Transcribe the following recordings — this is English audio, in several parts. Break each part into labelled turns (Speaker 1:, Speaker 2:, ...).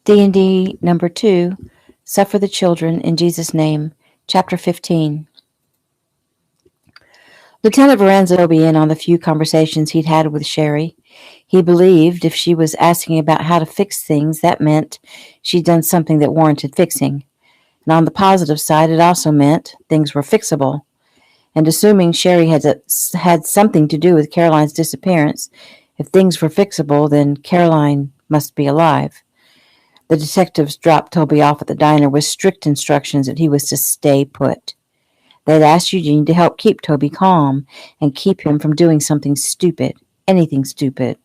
Speaker 1: DND number 2, Suffer the Children in Jesus' Name, Chapter 15. Lieutenant Varanza will be in on the few conversations he'd had with Sherry. He believed if she was asking about how to fix things, that meant she'd done something that warranted fixing. And on the positive side, it also meant things were fixable. And assuming Sherry had something to do with Caroline's disappearance, if things were fixable, then Caroline must be alive. The detectives dropped Toby off at the diner with strict instructions that he was to stay put. They'd asked Eugene to help keep Toby calm and keep him from doing something stupid, anything stupid.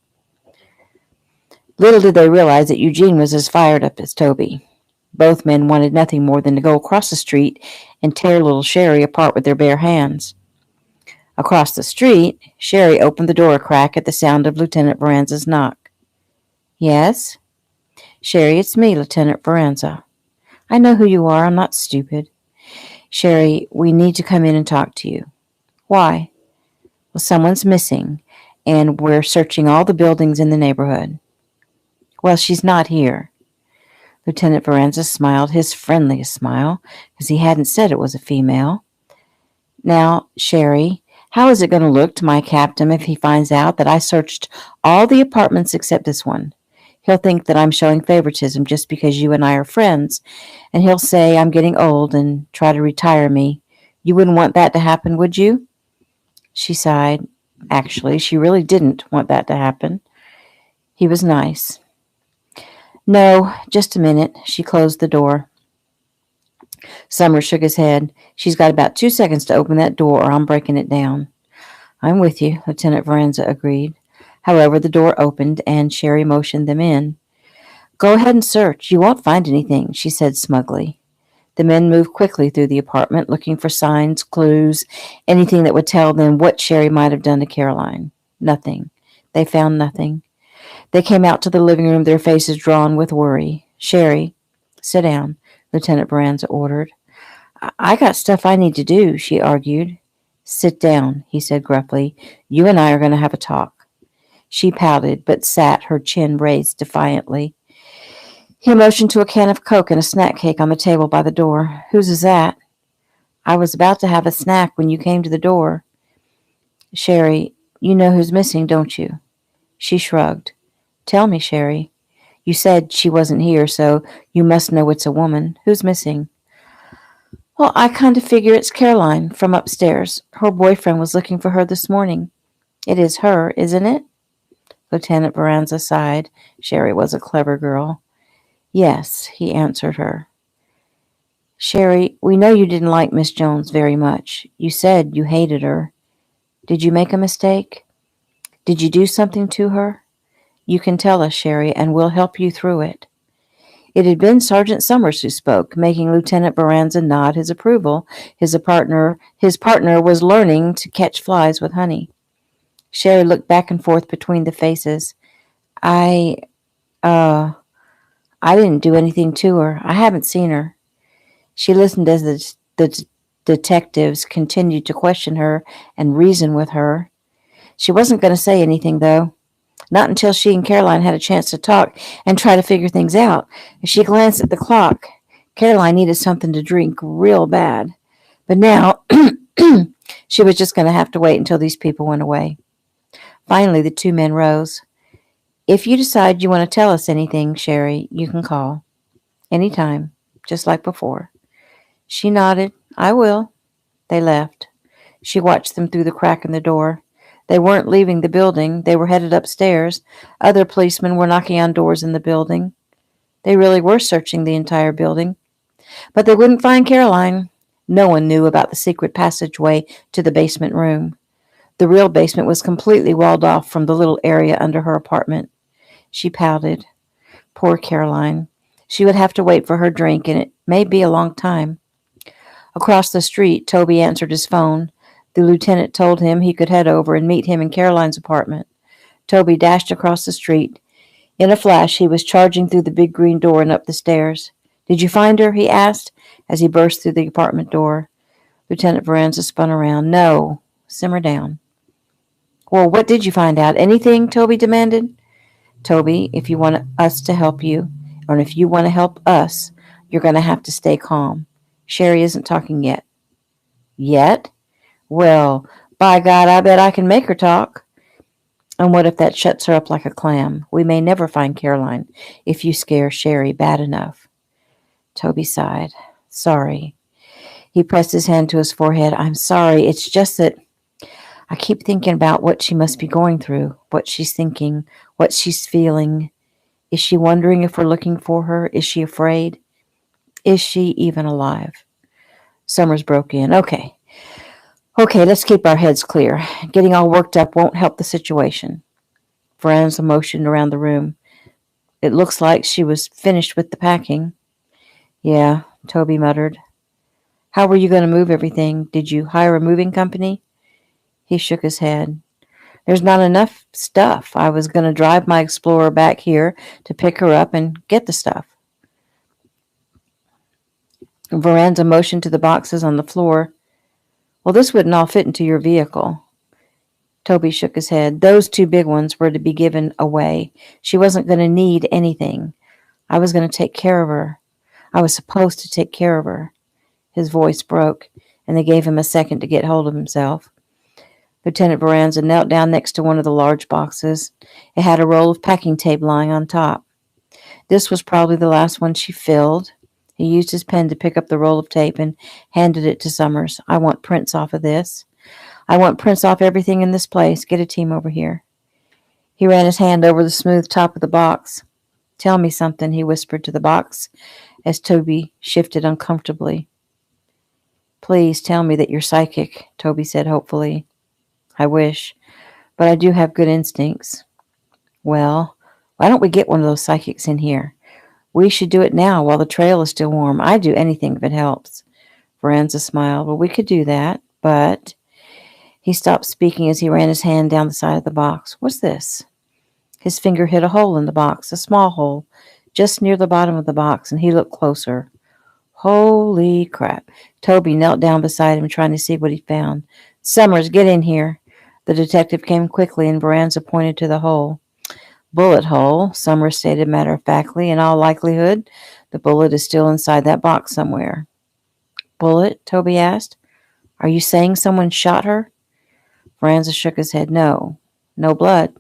Speaker 1: Little did they realize that Eugene was as fired up as Toby. Both men wanted nothing more than to go across the street and tear little Sherry apart with their bare hands. Across the street, Sherry opened the door a crack at the sound of Lieutenant Varanza's knock. Yes? Sherry, it's me, Lieutenant Varanza. I know who you are. I'm not stupid. Sherry, we need to come in and talk to you. Why? Well, someone's missing, and we're searching all the buildings in the neighborhood. Well, she's not here. Lieutenant Varanza smiled his friendliest smile, because he hadn't said it was a female. Now, Sherry, how is it going to look to my captain if he finds out that I searched all the apartments except this one? He'll think that I'm showing favoritism just because you and I are friends, and he'll say I'm getting old and try to retire me. You wouldn't want that to happen, would you? She sighed. Actually, she really didn't want that to happen. He was nice. No, just a minute. She closed the door. Summers shook his head. She's got about 2 seconds to open that door or I'm breaking it down. I'm with you, Lieutenant Varanza agreed. However, the door opened, and Sherry motioned them in. Go ahead and search. You won't find anything, she said smugly. The men moved quickly through the apartment, looking for signs, clues, anything that would tell them what Sherry might have done to Caroline. Nothing. They found nothing. They came out to the living room, their faces drawn with worry. Sherry, sit down, Lieutenant Varanza ordered. I got stuff I need to do, she argued. Sit down, he said gruffly. You and I are going to have a talk. She pouted, but sat, her chin raised defiantly. He motioned to a can of Coke and a snack cake on the table by the door. Whose is that? I was about to have a snack when you came to the door. Sherry, you know who's missing, don't you? She shrugged. Tell me, Sherry. You said she wasn't here, so you must know it's a woman. Who's missing? Well, I kind of figure it's Caroline from upstairs. Her boyfriend was looking for her this morning. It is her, isn't it? Lieutenant Varanza sighed. Sherry was a clever girl. Yes, he answered her. Sherry, we know you didn't like Miss Jones very much. You said you hated her. Did you make a mistake? Did you do something to her? You can tell us, Sherry, and we'll help you through it. It had been Sergeant Summers who spoke, making Lieutenant Varanza nod his approval. His partner was learning to catch flies with honey. Sherry looked back and forth between the faces. I didn't do anything to her. I haven't seen her. She listened as the detectives continued to question her and reason with her. She wasn't going to say anything, though. Not until she and Caroline had a chance to talk and try to figure things out. She glanced at the clock. Caroline needed something to drink real bad. But now, she was just going to have to wait until these people went away. Finally, the two men rose. If you decide you want to tell us anything, Sherry, you can call. Anytime, just like before. She nodded. I will. They left. She watched them through the crack in the door. They weren't leaving the building. They were headed upstairs. Other policemen were knocking on doors in the building. They really were searching the entire building. But they wouldn't find Caroline. No one knew about the secret passageway to the basement room. The real basement was completely walled off from the little area under her apartment. She pouted. Poor Caroline. She would have to wait for her drink, and it may be a long time. Across the street, Toby answered his phone. The lieutenant told him he could head over and meet him in Caroline's apartment. Toby dashed across the street. In a flash, he was charging through the big green door and up the stairs. Did you find her? He asked as he burst through the apartment door. Lieutenant Varanza spun around. No. Simmer down. Well, what did you find out? Anything? Toby demanded. Toby, if you want us to help you, And if you want to help us, you're going to have to stay calm. Sherry isn't talking yet. Yet? Well, by God, I bet I can make her talk. And what if that shuts her up like a clam? We may never find Caroline if you scare Sherry bad enough. Toby sighed. Sorry. He pressed his hand to his forehead. I'm sorry. It's just that I keep thinking about what she must be going through, what she's thinking, what she's feeling. Is she wondering if we're looking for her? Is she afraid? Is she even alive? Summers broke in. Okay, let's keep our heads clear. Getting all worked up won't help the situation. Franz motioned around the room. It looks like she was finished with the packing. Yeah, Toby muttered. How were you going to move everything? Did you hire a moving company? He shook his head. There's not enough stuff. I was going to drive my Explorer back here to pick her up and get the stuff. Veranda motioned to the boxes on the floor. Well, this wouldn't all fit into your vehicle. Toby shook his head. Those two big ones were to be given away. She wasn't going to need anything. I was going to take care of her. I was supposed to take care of her. His voice broke, and they gave him a second to get hold of himself. Lieutenant Veranda knelt down next to one of the large boxes. It had a roll of packing tape lying on top. This was probably the last one she filled. He used his pen to pick up the roll of tape and handed it to Summers. I want prints off of this. I want prints off everything in this place. Get a team over here. He ran his hand over the smooth top of the box. Tell me something, he whispered to the box as Toby shifted uncomfortably. Please tell me that you're psychic, Toby said hopefully. I wish, but I do have good instincts. Well, why don't we get one of those psychics in here? We should do it now while the trail is still warm. I'd do anything if it helps. Veranda smiled. Well, we could do that, but... He stopped speaking as he ran his hand down the side of the box. What's this? His finger hit a hole in the box, a small hole, just near the bottom of the box, and he looked closer. Holy crap. Toby knelt down beside him, trying to see what he found. Summers, get in here. The detective came quickly, and Veranda pointed to the hole. Bullet hole, Summers stated matter-of-factly. In all likelihood, the bullet is still inside that box somewhere. Bullet? Toby asked. Are you saying someone shot her? Veranda shook his head. No. No blood.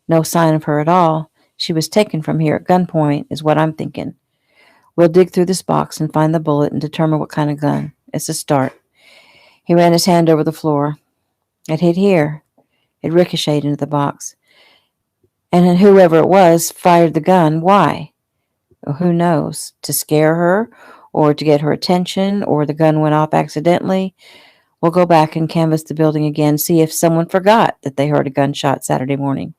Speaker 1: No sign of her at all. She was taken from here at gunpoint, is what I'm thinking. We'll dig through this box and find the bullet and determine what kind of gun. It's a start. He ran his hand over the floor. It hit here. It ricocheted into the box. And whoever it was fired the gun. Why? Well, who knows? To scare her, or to get her attention, or the gun went off accidentally. We'll go back and canvass the building again, see if someone forgot that they heard a gunshot Saturday morning.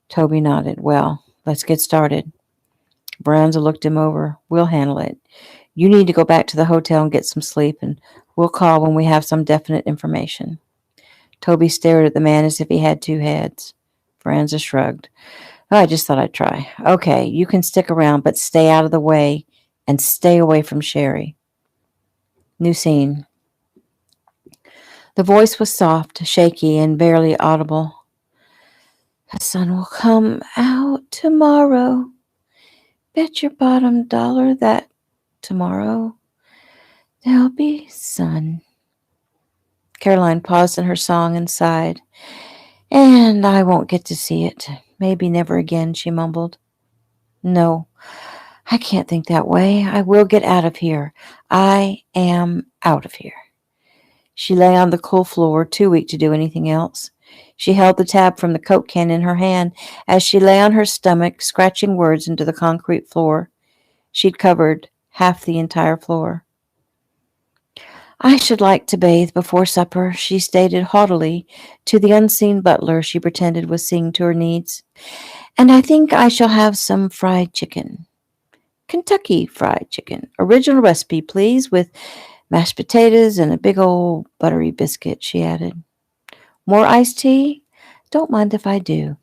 Speaker 1: Toby nodded. Well, let's get started. Veranda looked him over. We'll handle it. You need to go back to the hotel and get some sleep, and we'll call when we have some definite information. Toby stared at the man as if he had two heads. Veranda shrugged. Oh, I just thought I'd try. Okay, you can stick around, but stay out of the way, and stay away from Sherry. New scene. The voice was soft, shaky, and barely audible. The sun will come out tomorrow. Bet your bottom dollar that tomorrow there'll be sun. Caroline paused in her song and sighed. And I won't get to see it. Maybe never again, she mumbled. No, I can't think that way. I will get out of here. I am out of here. She lay on the cool floor, too weak to do anything else. She held the tab from the Coke can in her hand as she lay on her stomach, scratching words into the concrete floor. She'd covered half the entire floor. I should like to bathe before supper, she stated haughtily to the unseen butler she pretended was seeing to her needs. And I think I shall have some fried chicken. Kentucky fried chicken. Original recipe, please, with mashed potatoes and a big old buttery biscuit, she added. More iced tea? Don't mind if I do.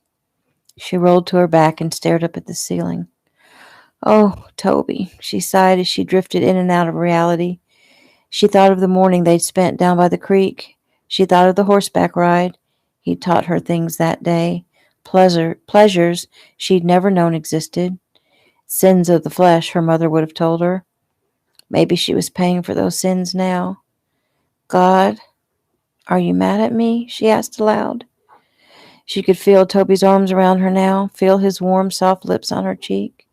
Speaker 1: She rolled to her back and stared up at the ceiling. Oh, Toby, she sighed as she drifted in and out of reality. She thought of the morning they'd spent down by the creek. She thought of the horseback ride. He'd taught her things that day, pleasures she'd never known existed. Sins of the flesh, her mother would have told her. Maybe she was paying for those sins now. God, are you mad at me? She asked aloud. She could feel Toby's arms around her now, feel his warm, soft lips on her cheek.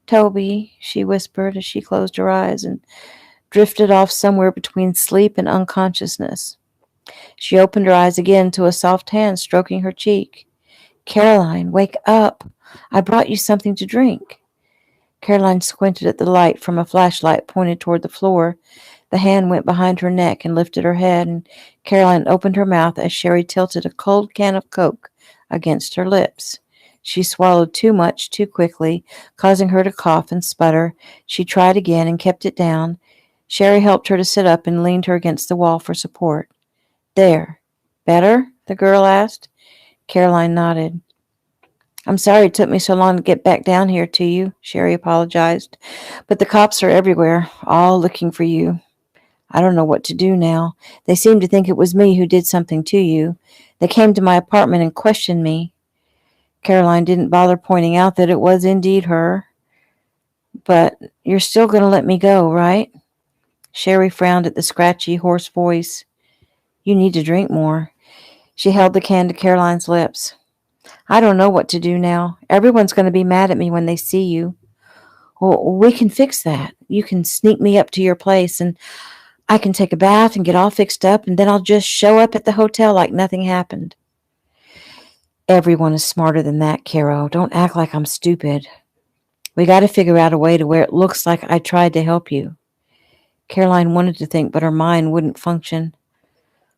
Speaker 1: Toby, she whispered as she closed her eyes and drifted off somewhere between sleep and unconsciousness. She opened her eyes again to a soft hand stroking her cheek. Caroline, wake up. I brought you something to drink. Caroline squinted at the light from a flashlight pointed toward the floor. The hand went behind her neck and lifted her head, and Caroline opened her mouth as Sherry tilted a cold can of Coke against her lips. She swallowed too much too quickly, causing her to cough and sputter. She tried again and kept it down. Sherry helped her to sit up and leaned her against the wall for support. There. Better? The girl asked. Caroline nodded. I'm sorry it took me so long to get back down here to you, Sherry apologized. But the cops are everywhere, all looking for you. I don't know what to do now. They seem to think it was me who did something to you. They came to my apartment and questioned me. Caroline didn't bother pointing out that it was indeed her. But you're still going to let me go, right? Sherry frowned at the scratchy, hoarse voice. You need to drink more. She held the can to Caroline's lips. I don't know what to do now. Everyone's going to be mad at me when they see you. Well, we can fix that. You can sneak me up to your place, and I can take a bath and get all fixed up, and then I'll just show up at the hotel like nothing happened. Everyone is smarter than that, Caro. Don't act like I'm stupid. We got to figure out a way to where it looks like I tried to help you. Caroline wanted to think, but her mind wouldn't function.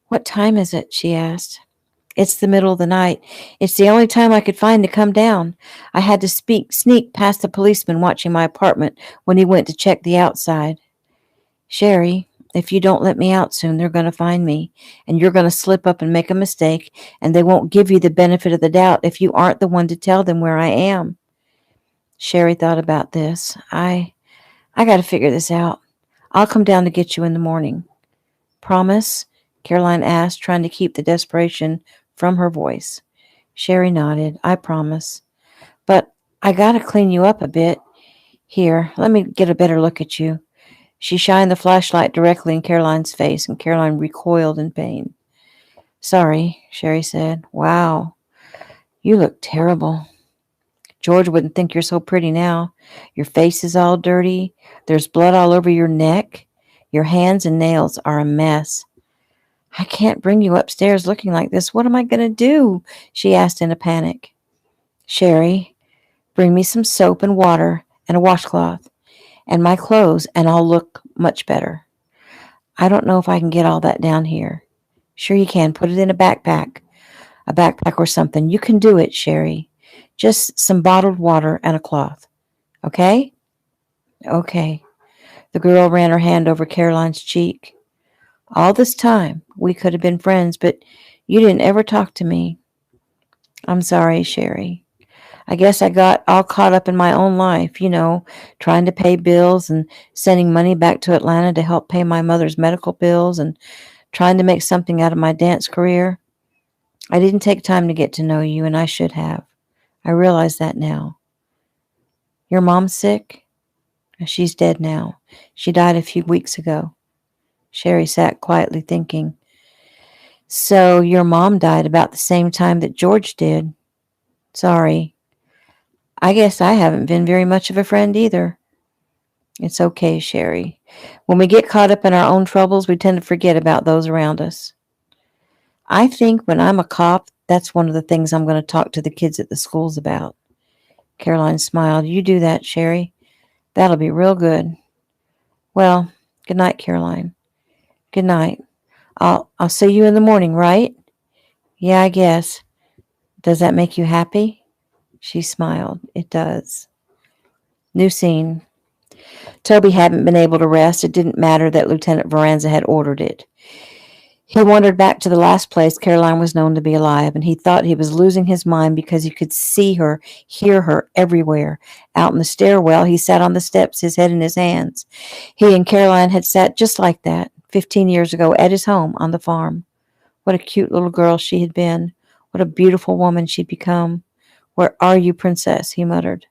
Speaker 1: What time is it? She asked. It's the middle of the night. It's the only time I could find to come down. I had to sneak past the policeman watching my apartment when he went to check the outside. Sherry, if you don't let me out soon, they're going to find me, and you're going to slip up and make a mistake, and they won't give you the benefit of the doubt if you aren't the one to tell them where I am. Sherry thought about this. I got to figure this out. I'll come down to get you in the morning. Promise? Caroline asked, trying to keep the desperation from her voice. Sherry nodded. I promise. But I got to clean you up a bit. Here, let me get a better look at you. She shined the flashlight directly in Caroline's face, and Caroline recoiled in pain. Sorry, Sherry said. Wow, you look terrible. George wouldn't think you're so pretty now. Your face is all dirty. There's blood all over your neck. Your hands and nails are a mess. I can't bring you upstairs looking like this. What am I going to do? She asked in a panic. Sherry, bring me some soap and water and a washcloth and my clothes, and I'll look much better. I don't know if I can get all that down here. Sure you can. Put it in a backpack or something. You can do it, Sherry. Just some bottled water and a cloth. Okay? Okay. The girl ran her hand over Caroline's cheek. All this time, we could have been friends, but you didn't ever talk to me. I'm sorry, Sherry. I guess I got all caught up in my own life, trying to pay bills and sending money back to Atlanta to help pay my mother's medical bills and trying to make something out of my dance career. I didn't take time to get to know you, and I should have. I realize that now. Your mom's sick? She's dead now. She died a few weeks ago. Sherry sat quietly thinking. So your mom died about the same time that George did. Sorry. I guess I haven't been very much of a friend either. It's okay, Sherry. When we get caught up in our own troubles, we tend to forget about those around us. I think when I'm a cop, that's one of the things I'm going to talk to the kids at the schools about. Caroline smiled. You do that, Sherry. That'll be real good. Well, good night, Caroline. Good night. I'll see you in the morning, right? Yeah, I guess. Does that make you happy? She smiled. It does. New scene. Toby hadn't been able to rest. It didn't matter that Lieutenant Varanza had ordered it. He wandered back to the last place Caroline was known to be alive, and he thought he was losing his mind because he could see her, hear her everywhere. Out in the stairwell, he sat on the steps, his head in his hands. He and Caroline had sat just like that 15 years ago at his home on the farm. What a cute little girl she had been. What a beautiful woman she'd become. Where are you, princess? He muttered.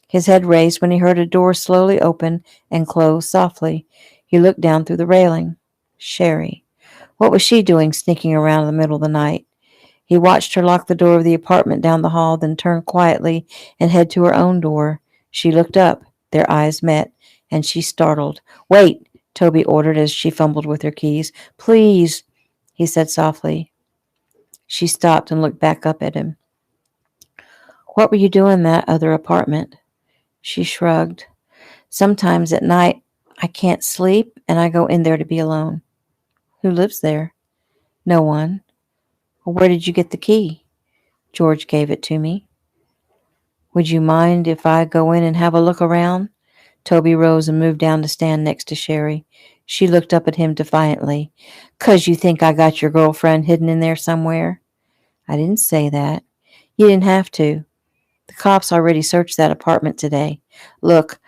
Speaker 1: His head raised when he heard a door slowly open and close softly. He looked down through the railing. Sherry. What was she doing sneaking around in the middle of the night? He watched her lock the door of the apartment down the hall, then turn quietly and head to her own door. She looked up. Their eyes met, and she startled. Wait, Toby ordered as she fumbled with her keys. Please, he said softly. She stopped and looked back up at him. What were you doing in that other apartment? She shrugged. Sometimes at night I can't sleep, and I go in there to be alone. Who lives there? No one. Well, where did you get the key? George gave it to me. Would you mind if I go in and have a look around? Toby rose and moved down to stand next to Sherry. She looked up at him defiantly. 'Cause you think I got your girlfriend hidden in there somewhere? I didn't say that. You didn't have to. The cops already searched that apartment today. Look,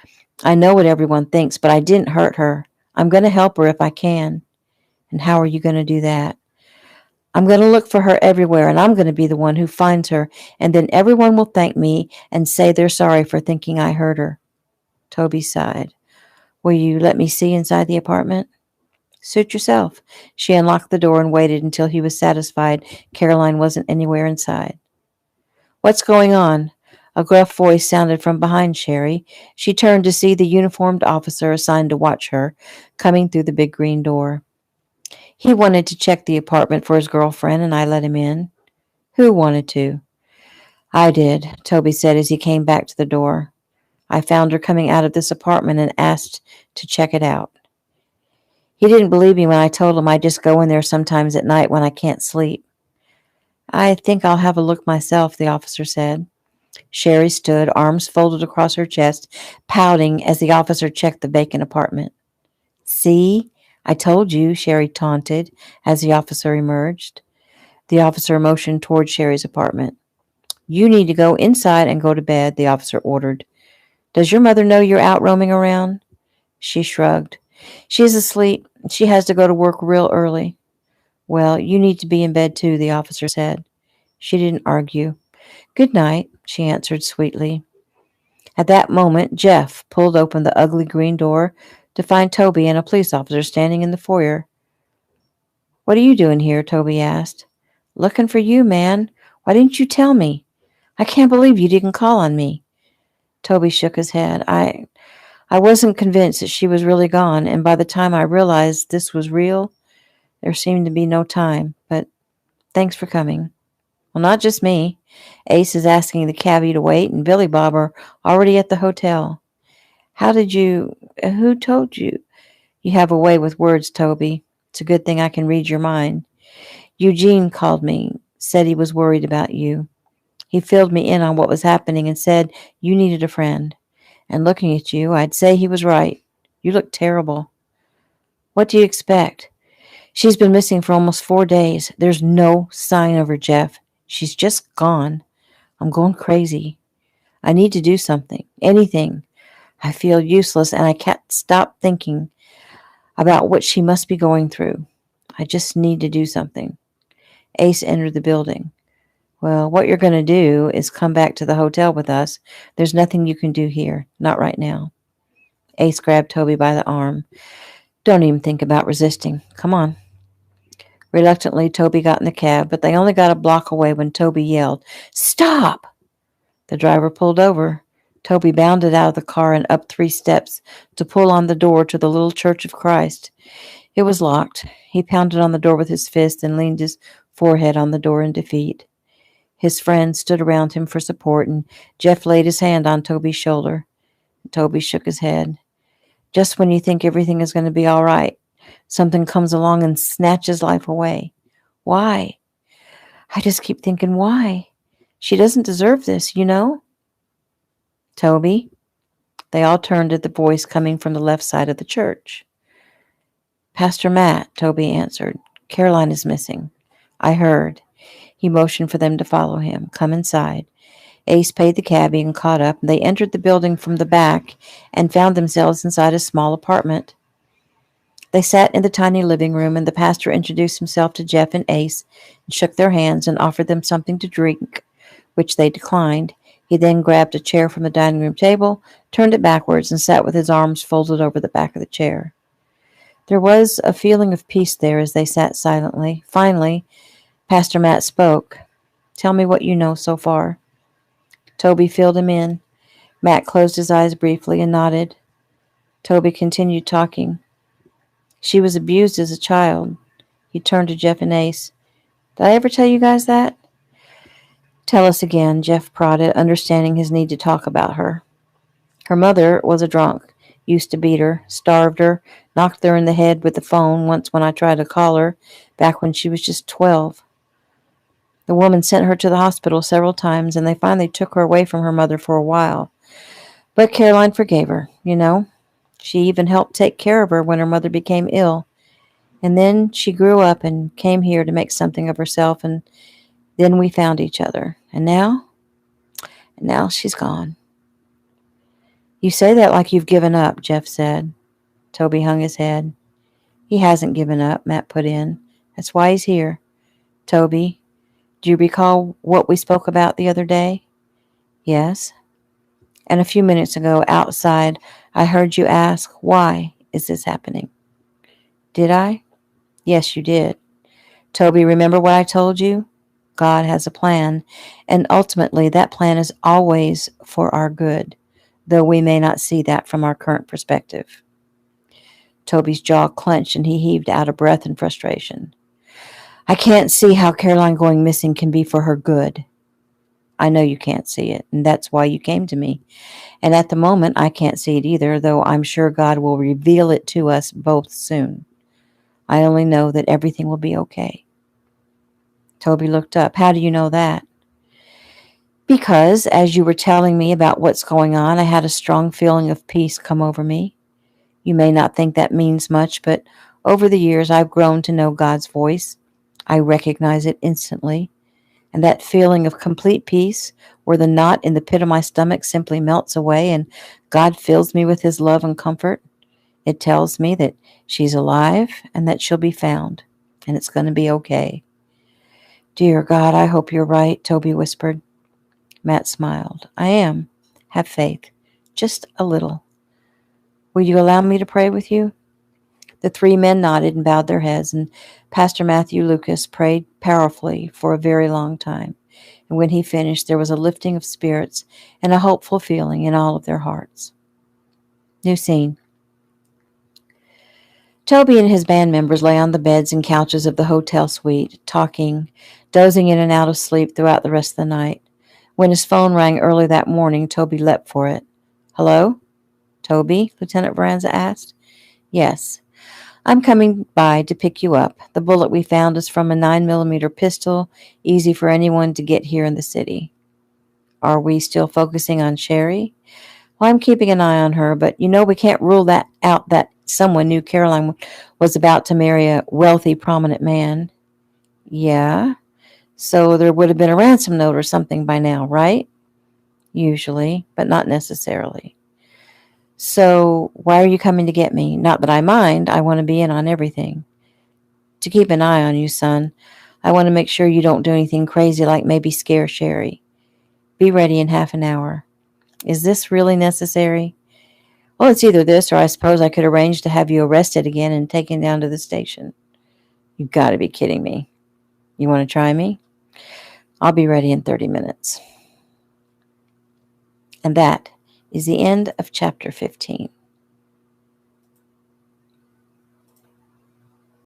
Speaker 1: I know what everyone thinks, but I didn't hurt her. I'm going to help her if I can. And how are you going to do that? I'm going to look for her everywhere, and I'm going to be the one who finds her, and then everyone will thank me and say they're sorry for thinking I hurt her. Toby sighed. Will you let me see inside the apartment? Suit yourself. She unlocked the door and waited until he was satisfied Caroline wasn't anywhere inside. What's going on? A gruff voice sounded from behind Sherry. She turned to see the uniformed officer assigned to watch her, coming through the big green door. He wanted to check the apartment for his girlfriend, and I let him in. Who wanted to? I did, Toby said as he came back to the door. I found her coming out of this apartment and asked to check it out. He didn't believe me when I told him I just go in there sometimes at night when I can't sleep. I think I'll have a look myself, the officer said. Sherry stood, arms folded across her chest, pouting as the officer checked the vacant apartment. See? I told you, Sherry taunted as the officer emerged. The officer motioned toward Sherry's apartment. You need to go inside and go to bed, the officer ordered. Does your mother know you're out roaming around? She shrugged. She's asleep. She has to go to work real early. Well, you need to be in bed too, the officer said. She didn't argue. Good night, she answered sweetly. At that moment, Jeff pulled open the ugly green door to find Toby and a police officer standing in the foyer. What are you doing here? Toby asked. Looking for you, man. Why didn't you tell me? I can't believe you didn't call on me. Toby shook his head. I wasn't convinced that she was really gone, and by the time I realized this was real, there seemed to be no time. But thanks for coming. Well, not just me. Ace is asking the cabbie to wait, and Billy Bob are already at the hotel. Who told you? You have a way with words, Toby. It's a good thing I can read your mind. Eugene called me, said he was worried about you. He filled me in on what was happening and said you needed a friend. And looking at you, I'd say he was right. You look terrible. What do you expect? She's been missing for almost 4 days. There's no sign of her, Jeff. She's just gone. I'm going crazy. I need to do something. Anything. I feel useless, and I can't stop thinking about what she must be going through. I just need to do something. Ace entered the building. Well, what you're going to do is come back to the hotel with us. There's nothing you can do here. Not right now. Ace grabbed Toby by the arm. Don't even think about resisting. Come on. Reluctantly, Toby got in the cab, but they only got a block away when Toby yelled, Stop! The driver pulled over. Toby bounded out of the car and up 3 steps to pull on the door to the little Church of Christ. It was locked. He pounded on the door with his fist and leaned his forehead on the door in defeat. His friends stood around him for support, and Jeff laid his hand on Toby's shoulder. Toby shook his head. Just when you think everything is going to be all right, something comes along and snatches life away. Why? I just keep thinking, why? She doesn't deserve this, you know? Toby? They all turned at the voice coming from the left side of the church. Pastor Matt, Toby answered. Caroline is missing. I heard. He motioned for them to follow him. Come inside. Ace paid the cabbie and caught up, and they entered the building from the back and found themselves inside a small apartment. They sat in the tiny living room, and the pastor introduced himself to Jeff and Ace and shook their hands and offered them something to drink, which they declined. He then grabbed a chair from the dining room table, turned it backwards, and sat with his arms folded over the back of the chair. There was a feeling of peace there as they sat silently. Finally, Pastor Matt spoke. "Tell me what you know so far." Toby filled him in. Matt closed his eyes briefly and nodded. Toby continued talking. "She was abused as a child." He turned to Jeff and Ace. "Did I ever tell you guys that?" "Tell us again," Jeff prodded, understanding his need to talk about her. "Her mother was a drunk. Used to beat her, starved her, knocked her in the head with the phone once when I tried to call her, back when she was just 12. The woman sent her to the hospital several times, and they finally took her away from her mother for a while. But Caroline forgave her, you know. She even helped take care of her when her mother became ill. And then she grew up and came here to make something of herself, and then we found each other. And now she's gone." "You say that like you've given up," Jeff said. Toby hung his head. "He hasn't given up," Matt put in. "That's why he's here. Toby, do you recall what we spoke about the other day?" "Yes." "And a few minutes ago, outside, I heard you ask, why is this happening?" "Did I?" "Yes, you did. Toby, remember what I told you? God has a plan, and ultimately that plan is always for our good, though we may not see that from our current perspective." Toby's jaw clenched and he heaved out a breath in frustration. "I can't see how Caroline going missing can be for her good." "I know you can't see it, and that's why you came to me. And at the moment, I can't see it either, though I'm sure God will reveal it to us both soon. I only know that everything will be okay." Toby looked up. "How do you know that?" "Because, as you were telling me about what's going on, I had a strong feeling of peace come over me. You may not think that means much, but over the years I've grown to know God's voice. I recognize it instantly. And that feeling of complete peace, where the knot in the pit of my stomach simply melts away and God fills me with his love and comfort, it tells me that she's alive and that she'll be found, and it's going to be okay." "Dear God, I hope you're right," Toby whispered. Matt smiled. "I am. Have faith. Just a little. Will you allow me to pray with you?" The three men nodded and bowed their heads, and Pastor Matthew Lucas prayed powerfully for a very long time. And when he finished, there was a lifting of spirits and a hopeful feeling in all of their hearts. New scene. Toby and his band members lay on the beds and couches of the hotel suite, talking, dozing in and out of sleep throughout the rest of the night. When his phone rang early that morning, Toby leapt for it. "Hello? Toby?" Lieutenant Varanza asked. "Yes. I'm coming by to pick you up. The bullet we found is from a 9mm pistol, easy for anyone to get here in the city." "Are we still focusing on Sherry?" "Well, I'm keeping an eye on her, but we can't rule that out that someone knew Caroline was about to marry a wealthy, prominent man." "Yeah? So there would have been a ransom note or something by now, right?" "Usually, but not necessarily." "So why are you coming to get me? Not that I mind. I want to be in on everything." "To keep an eye on you, son. I want to make sure you don't do anything crazy like maybe scare Sherry. Be ready in half an hour." "Is this really necessary?" "Well, it's either this or I suppose I could arrange to have you arrested again and taken down to the station." "You've got to be kidding me. You want to try me?" "I'll be ready in 30 minutes. And that is the end of chapter 15.